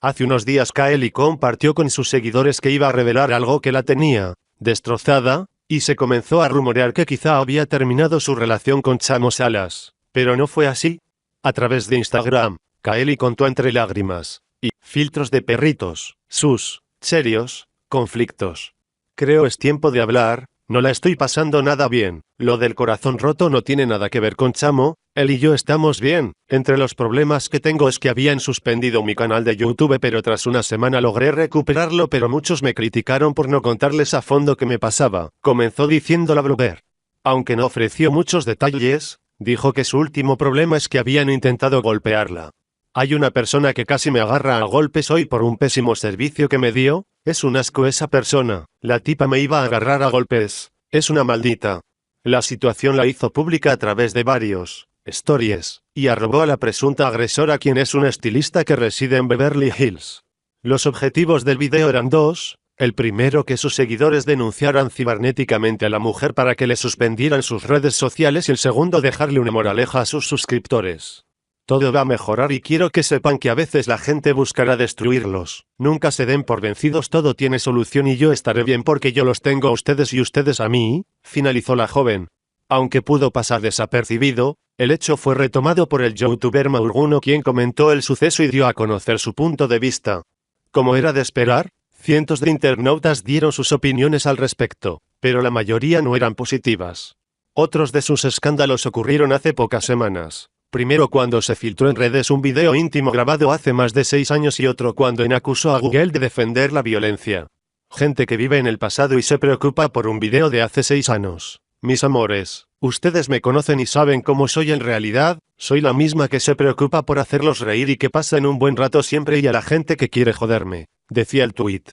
Hace unos días Kylie compartió con sus seguidores que iba a revelar algo que la tenía destrozada, y se comenzó a rumorear que quizá había terminado su relación con Chamo Salas, pero no fue así. A través de Instagram, Kylie contó entre lágrimas y filtros de perritos sus serios conflictos. Creo es tiempo de hablar, no la estoy pasando nada bien, lo del corazón roto no tiene nada que ver con Chamo, él y yo estamos bien, entre los problemas que tengo es que habían suspendido mi canal de YouTube pero tras una semana logré recuperarlo pero muchos me criticaron por no contarles a fondo qué me pasaba, comenzó diciendo la blogger. Aunque no ofreció muchos detalles, dijo que su último problema es que habían intentado golpearla. Hay una persona que casi me agarra a golpes hoy por un pésimo servicio que me dio, es un asco esa persona, la tipa me iba a agarrar a golpes, es una maldita. La situación la hizo pública a través de varios stories, y arrobó a la presunta agresora quien es una estilista que reside en Beverly Hills. Los objetivos del video eran dos, el primero que sus seguidores denunciaran cibernéticamente a la mujer para que le suspendieran sus redes sociales y el segundo dejarle una moraleja a sus suscriptores. Todo va a mejorar y quiero que sepan que a veces la gente buscará destruirlos. Nunca se den por vencidos, todo tiene solución y yo estaré bien porque yo los tengo a ustedes y ustedes a mí, finalizó la joven. Aunque pudo pasar desapercibido, el hecho fue retomado por el youtuber Maurguno quien comentó el suceso y dio a conocer su punto de vista. Como era de esperar, cientos de internautas dieron sus opiniones al respecto, pero la mayoría no eran positivas. Otros de sus escándalos ocurrieron hace pocas semanas. Primero cuando se filtró en redes un video íntimo grabado hace más de 6 años y otro cuando acusó a Google de defender la violencia. Gente que vive en el pasado y se preocupa por un video de hace 6 años. Mis amores, ustedes me conocen y saben cómo soy en realidad, soy la misma que se preocupa por hacerlos reír y que pasen un buen rato siempre y a la gente que quiere joderme, decía el tuit.